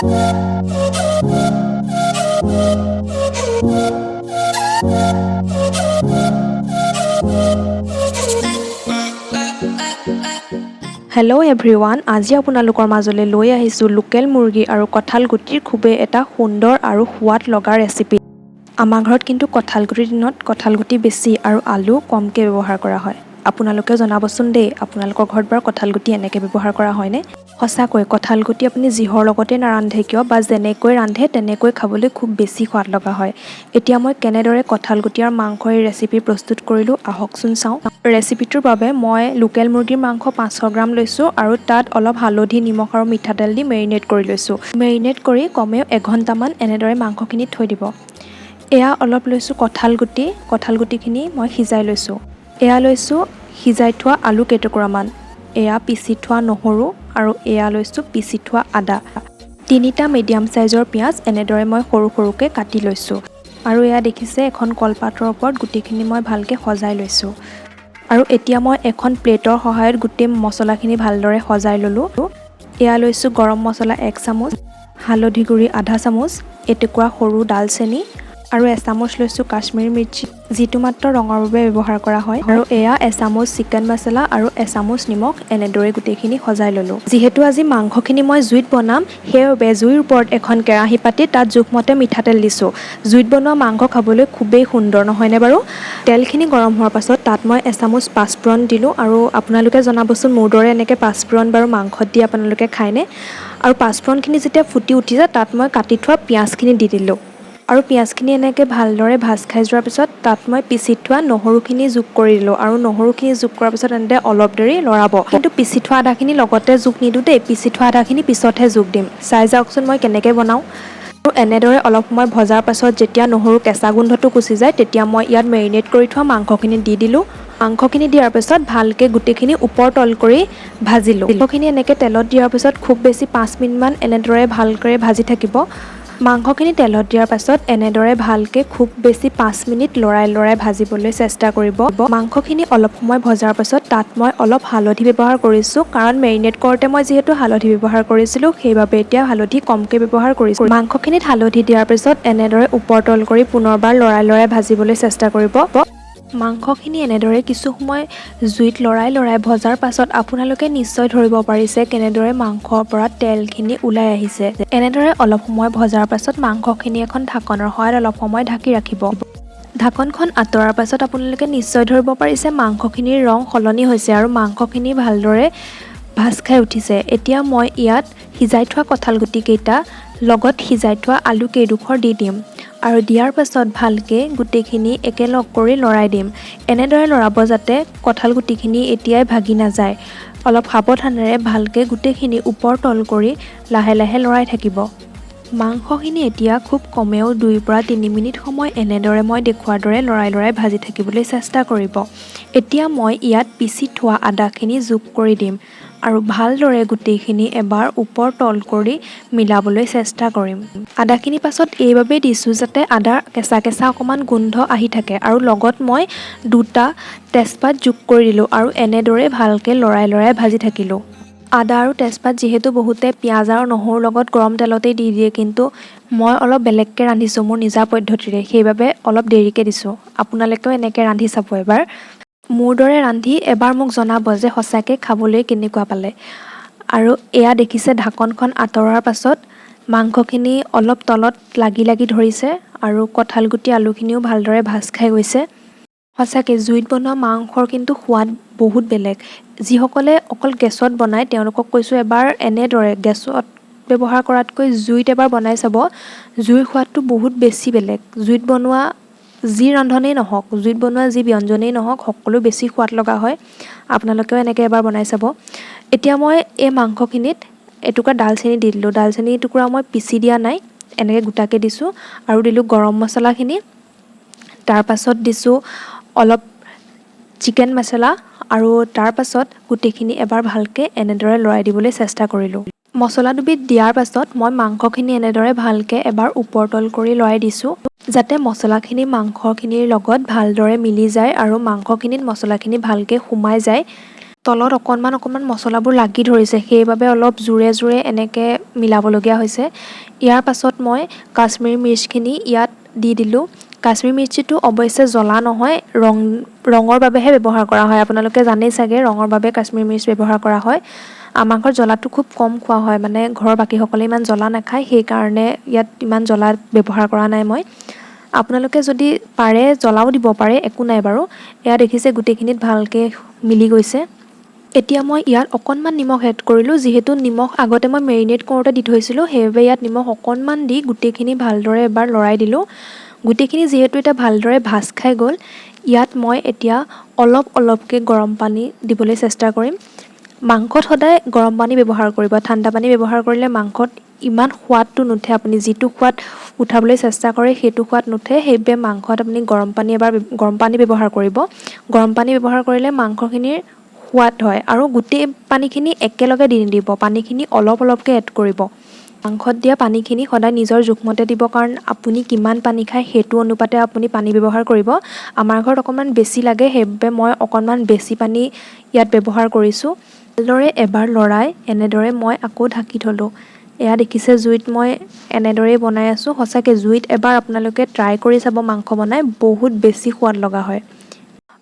Hello' everyone, আজি আপোনালোকৰ মাজলৈ লৈ আহিছোঁ লোকেল মুৰ্গী আৰু কঁঠাল গুটিৰ খুবেই এটা সুন্দৰ আৰু সোৱাদ লগা ৰেচিপি। আমাৰ ঘৰত কিন্তু কঁঠাল গুটিৰ দিনত কঁঠাল গুটি বেছি আৰু আলু কমকৈ ব্যৱহাৰ কৰা হয়। আপোনালোকে জনাবচোন দেই, আপোনালোকৰ ঘৰত বাৰু কঁঠাল গুটি এনেকৈ ব্যৱহাৰ কৰা হয়নে? সঁচাকৈ কঁঠাল গুটি আপুনি যিহৰ লগতে নাৰান্ধে কিয় বা যেনেকৈ ৰান্ধে তেনেকৈ খাবলৈ খুব বেছি সোৱাদ লগা হয়। এতিয়া মই কেনেদৰে কঁঠাল গুটি আৰু মাংসৰ এই ৰেচিপি প্ৰস্তুত কৰিলোঁ আহকচোন চাওঁ। ৰেচিপিটোৰ বাবে মই লোকেল মুৰ্গীৰ মাংস 500 গ্ৰাম লৈছোঁ আৰু তাত অলপ হালধি, নিমখ আৰু মিঠাতেল দি মেৰিনেট কৰি লৈছোঁ। মেৰিনেট কৰি কমেও 1 ঘণ্টামান এনেদৰে মাংসখিনি থৈ দিব। এয়া অলপ লৈছোঁ কঁঠাল গুটিখিনি মই সিজাই লৈছোঁ। এয়া লৈছোঁ সিজাই থোৱা আলু কেইটুকুৰামান, এয়া পিচি থোৱা নহৰু আৰু এয়া লৈছোঁ পিচি থোৱা আদা। 3টা মিডিয়াম চাইজৰ পিঁয়াজ এনেদৰে মই সৰু সৰুকৈ কাটি লৈছোঁ। আৰু এয়া দেখিছে এখন কলপাতৰ ওপৰত গোটেইখিনি মই ভালকৈ সজাই লৈছোঁ। আৰু এতিয়া মই এখন প্লেটৰ সহায়ত গোটেই মছলাখিনি ভালদৰে সজাই ল'লোঁ। এয়া লৈছোঁ গৰম মছলা 1 চামুচ, হালধি গুড়ি আধা চামুচ, এটুকুৰা সৰু ডালচেনি আৰু 1 চামুচ লৈছোঁ কাশ্মীৰী মিৰ্চি, যিটো মাত্ৰ ৰঙৰ বাবে ব্যৱহাৰ কৰা হয়। আৰু এয়া 1 চামুচ চিকেন মছলা আৰু 1 চামুচ নিমখ এনেদৰে গোটেইখিনি সজাই ল'লোঁ। যিহেতু আজি মাংসখিনি মই জুইত বনাম, সেইবাবে জুইৰ ওপৰত এখন কেৰাহী পাতি তাত জোখমতে মিঠাতেল দিছোঁ। জুইত বনোৱা মাংস খাবলৈ খুবেই সুন্দৰ নহয়নে বাৰু? তেলখিনি গৰম হোৱাৰ পাছত তাত মই 1 চামুচ পাঁচফোৰণ দিলোঁ আৰু আপোনালোকে জনাবচোন মোৰ দৰে এনেকৈ পাঁচফোৰণ বাৰু মাংসত দি আপোনালোকে খায়নে? আৰু পাঁচফোৰণখিনি যেতিয়া ফুটি উঠিছে তাত মই কাটি থোৱা পিঁয়াজখিনি দি দিলোঁ। আৰু পিঁয়াজখিনি এনেকৈ ভালদৰে ভাজ খাই যোৱাৰ পিছত তাত মই পিচি থোৱা নহৰুখিনি যোগ কৰি দিলোঁ আৰু নহৰুখিনি যোগ কৰাৰ পিছত এনেদৰে অলপ দেৰি লৰাব। কিন্তু পিচি থোৱা আদাখিনি লগতে যোগ নিদিওঁ দেই, পিচি থোৱা আদাখিনি পিছতহে যোগ দিম। চাই যাওকচোন মই কেনেকৈ বনাওঁ। আৰু এনেদৰে অলপ সময় ভজাৰ পাছত যেতিয়া নহৰু কেঁচা গোন্ধটো গুচি যায় তেতিয়া মই ইয়াত মেৰিনেট কৰি থোৱা মাংসখিনি দি দিলোঁ। মাংসখিনি দিয়াৰ পিছত ভালকৈ গোটেইখিনি ওপৰ তল কৰি ভাজিলোঁ। মাংসখিনি এনেকৈ তেলত দিয়াৰ পিছত খুব বেছি 5 মিনিটমান এনেদৰে ভালকৈ ভাজি থাকিব। মাংসখিনি তেলত দিয়াৰ পাছত এনেদৰে ভালকৈ খুব বেছি 5 মিনিট লৰাই ভাজিবলৈ চেষ্টা কৰিব। মাংসখিনি অলপ সময় ভজাৰ পাছত তাত মই অলপ হালধি ব্যৱহাৰ কৰিছোঁ, কাৰণ মেৰিনেট কৰোঁতে মই যিহেতু হালধি ব্যৱহাৰ কৰিছিলোঁ সেইবাবে এতিয়া হালধি কমকৈ ব্যৱহাৰ কৰিছোঁ। মাংসখিনিত হালধি দিয়াৰ পিছত এনেদৰে ওপৰ তল কৰি পুনৰবাৰ লৰাই ভাজিবলৈ চেষ্টা কৰিব। মাংসখিনি এনেদৰে কিছু সময় জুইত লৰাই ভজাৰ পাছত আপোনালোকে নিশ্চয় ধৰিব পাৰিছে কেনেদৰে মাংসৰ পৰা তেলখিনি ওলাই আহিছে। এনেদৰে অলপ সময় ভজাৰ পাছত মাংসখিনি এখন ঢাকনৰ সহায়ত অলপ সময় ঢাকি ৰাখিব। ঢাকনখন আঁতৰাৰ পাছত আপোনালোকে নিশ্চয় ধৰিব পাৰিছে মাংসখিনিৰ ৰং সলনি হৈছে আৰু মাংসখিনি ভালদৰে ভাজ খাই উঠিছে। এতিয়া মই ইয়াত সিজাই থোৱা কঁঠাল গুটিকেইটা লগত সিজাই থোৱা আলু কেইডোখৰ দি দিম আৰু দিয়াৰ পাছত ভালকৈ গোটেইখিনি একেলগ কৰি লৰাই দিম। এনেদৰে লৰাব যাতে কঁঠাল গুটিখিনি এতিয়াই ভাগি নাযায়। অলপ সাৱধানেৰে ভালকৈ গোটেইখিনি ওপৰ তল কৰি লাহে লৰাই থাকিব। মাংসখিনি এতিয়া খুব কমেও 2 পৰা 3 মিনিট সময় এনেদৰে মই দেখুওৱাৰ দৰে লৰাই ভাজি থাকিবলৈ চেষ্টা কৰিব। এতিয়া মই ইয়াত পিচি থোৱা আদাখিনি যোগ কৰি দিম আৰু ভালদৰে গোটেইখিনি এবাৰ ওপৰ তল কৰি মিলাবলৈ চেষ্টা কৰিম। আদাখিনি পাছত এইবাবেই দিছোঁ যাতে আদাৰ কেঁচা অকণমান গোন্ধ আহি থাকে। আৰু লগত মই 2টা তেজপাত যোগ কৰি দিলোঁ আৰু এনেদৰে ভালকৈ লৰাই ভাজি থাকিলোঁ। আদা আৰু তেজপাত যিহেতু বহুতে পিঁয়াজ আৰু নহৰুৰ লগত গৰম তেলতেই দি দিয়ে, কিন্তু মই অলপ বেলেগকৈ ৰান্ধিছোঁ মোৰ নিজা পদ্ধতিৰে, সেইবাবে অলপ দেৰিকৈ দিছোঁ। আপোনালোকেও এনেকৈ ৰান্ধি চাব এবাৰ। মোৰ দৰে ৰান্ধি এবাৰ মোক জনাব যে সঁচাকৈ খাবলৈ কেনেকুৱা পালে। আৰু এয়া দেখিছে ঢাকনখন আঁতৰোৱাৰ পাছত মাংসখিনি অলপ তলত লাগি ধৰিছে আৰু কঁঠাল গুটি আলুখিনিও ভালদৰে ভাজ খাই গৈছে। সঁচাকৈ জুইত বনোৱা মাংসৰ কিন্তু সোৱাদ বহুত বেলেগ। যিসকলে অকল গেছত বনায় তেওঁলোকক কৈছোঁ এবাৰ এনেদৰে গেছত ব্যৱহাৰ কৰাতকৈ জুইত এবাৰ বনাই চাব। জুইৰ সোৱাদটো বহুত বেছি বেলেগ। জুইত বনোৱা যি ৰান্ধনেই নহওক, জুইত বনোৱা যি ব্যঞ্জনেই নহওক, সকলো বেছি সোৱাদ লগা হয়। আপোনালোকেও এনেকৈ এবাৰ বনাই চাব। এতিয়া মই এই মাংসখিনিত এটুকুৰা ডালচেনি দি দিলোঁ। ডালচেনি টুকুৰা মই পিচি দিয়া নাই, এনেকৈ গোটাকৈ দিছোঁ আৰু দিলোঁ গৰম মছলাখিনি। তাৰ পাছত দিছোঁ অলপ চিকেন মছলা আৰু তাৰ পাছত গোটেইখিনি এবাৰ ভালকৈ এনেদৰে লৰাই দিবলৈ চেষ্টা কৰিলোঁ। মছলা দুবিধ দিয়াৰ পাছত মই মাংসখিনি এনেদৰে ভালকৈ এবাৰ ওপৰ তল কৰি লৰাই দিছোঁ, যাতে মছলাখিনি মাংসখিনিৰ লগত ভালদৰে মিলি যায় আৰু মাংসখিনিত মছলাখিনি ভালকৈ সোমাই যায়। তলত অকণমান মছলাবোৰ লাগি ধৰিছে, সেইবাবে অলপ জোৰে এনেকৈ মিলাবলগীয়া হৈছে। ইয়াৰ পাছত মই কাশ্মীৰী মিৰ্চখিনি ইয়াত দি দিলোঁ। কাশ্মীৰী মিৰ্চিটো অৱশ্যে জ্বলা নহয়, ৰঙৰ বাবেহে ব্যৱহাৰ কৰা হয়। আপোনালোকে জানেই চাগে ৰঙৰ বাবে কাশ্মীৰী মিৰ্চ ব্যৱহাৰ কৰা হয়। আমাৰ ঘৰত জ্বলাটো খুব কম খোৱা হয়, মানে ঘৰৰ বাকীসকলে ইমান জ্বলা নাখায়, সেইকাৰণে ইয়াত ইমান জ্বলা ব্যৱহাৰ কৰা নাই মই। আপোনালোকে যদি পাৰে জ্বলাও দিব পাৰে, একো নাই বাৰু। এয়া দেখিছে গোটেইখিনিত ভালকৈ মিলি গৈছে। এতিয়া মই ইয়াত অকণমান নিমখ এড কৰিলোঁ, যিহেতু নিমখ আগতে মই মেৰিনেট কৰোঁতে দি থৈছিলোঁ, সেইবাবে ইয়াত নিমখ অকণমান দি গোটেইখিনি ভালদৰে এবাৰ লৰাই দিলোঁ। গোটেইখিনি যিহেতু এতিয়া ভালদৰে ভাজ খাই গ'ল, ইয়াত মই এতিয়া অলপ অলপকৈ গৰম পানী দিবলৈ চেষ্টা কৰিম। মাংসত সদায় গৰম পানী ব্যৱহাৰ কৰিব, ঠাণ্ডা পানী ব্যৱহাৰ কৰিলে মাংসত ইমান সোৱাদটো নুঠে। আপুনি যিটো সোৱাদ উঠাবলৈ চেষ্টা কৰে সেইটো সোৱাদ নুঠে, সেইবাবে মাংসত আপুনি গৰম পানী ব্যৱহাৰ কৰিব। গৰম পানী ব্যৱহাৰ কৰিলে মাংসখিনিৰ সোৱাদ হয়, আৰু গোটেই পানীখিনি একেলগে দি নিদিব, পানীখিনি অলপ অলপকৈ এড কৰিব। মাংসত দিয়া পানীখিনি সদায় নিজৰ জোখমতে দিব, কাৰণ আপুনি কিমান পানী খায় সেইটো অনুপাতে আপুনি পানী ব্যৱহাৰ কৰিব। আমাৰ ঘৰত অকণমান বেছি লাগে, সেইবাবে মই অকণমান বেছি পানী ইয়াত ব্যৱহাৰ কৰিছোঁ। ভালদৰে এবাৰ লৰাই এনেদৰে মই আকৌ ঢাকি থলোঁ। এয়া দেখিছে জুইত মই এনেদৰেই বনাই আছোঁ। সঁচাকৈ জুইত এবাৰ আপোনালোকে ট্ৰাই কৰি চাব, মাংস বনাই বহুত বেছি সোৱাদ লগা হয়।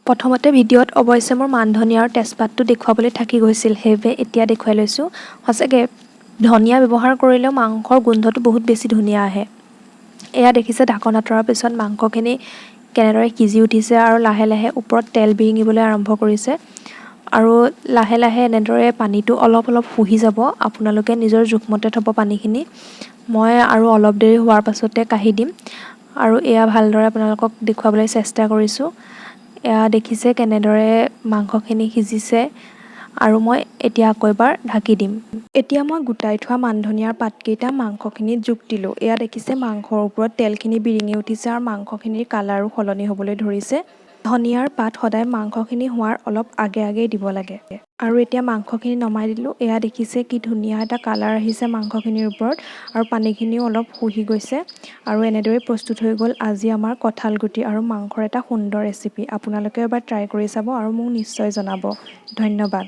প্ৰথমতে ভিডিঅ'ত অৱশ্যে মোৰ মান ধনিয়া আৰু তেজপাতটো দেখুৱাবলৈ থাকি গৈছিল, সেইবাবে এতিয়া দেখুৱাই লৈছোঁ। সঁচাকৈ ধনিয়া ব্যৱহাৰ কৰিলেও মাংসৰ গোন্ধটো বহুত বেছি ধুনীয়া আহে। এয়া দেখিছে ঢাকন আঁতৰাৰ পিছত মাংসখিনি কেনেদৰে সিজি উঠিছে আৰু লাহে লাহে ওপৰত তেল বিৰিঙিবলৈ আৰম্ভ কৰিছে। আৰু লাহে লাহে এনেদৰে পানীটো অলপ অলপ শুহি যাব। আপোনালোকে নিজৰ জোখমতে থ'ব পানীখিনি। মই আৰু অলপ দেৰি হোৱাৰ পাছতে কাঢ়ি দিম, আৰু এয়া ভালদৰে আপোনালোকক দেখুৱাবলৈ চেষ্টা কৰিছোঁ। এয়া দেখিছে কেনেদৰে মাংসখিনি সিজিছে, আৰু মই এতিয়া আকৌ এবাৰ ঢাকি দিম। এতিয়া মই গোটাই থোৱা মান ধনিয়াৰ পাতকেইটা মাংসখিনিত যোগ দিলোঁ। এয়া দেখিছে মাংসৰ ওপৰত তেলখিনি বিৰিঙি উঠিছে আৰু মাংসখিনিৰ কালাৰো সলনি হ'বলৈ ধৰিছে। ধনিয়াৰ পাত সদায় মাংসখিনি হোৱাৰ অলপ আগে আগেই দিব লাগে। আৰু এতিয়া মাংসখিনি নমাই দিলোঁ। এয়া দেখিছে কি ধুনীয়া এটা কালাৰ আহিছে মাংসখিনিৰ ওপৰত, আৰু পানীখিনিও অলপ শুহি গৈছে। আৰু এনেদৰেই প্ৰস্তুত হৈ গ'ল আজি আমাৰ কঁঠাল গুটি আৰু মাংসৰ এটা সুন্দৰ ৰেচিপি। আপোনালোকে এবাৰ ট্ৰাই কৰি চাব আৰু মোক নিশ্চয় জনাব। ধন্যবাদ।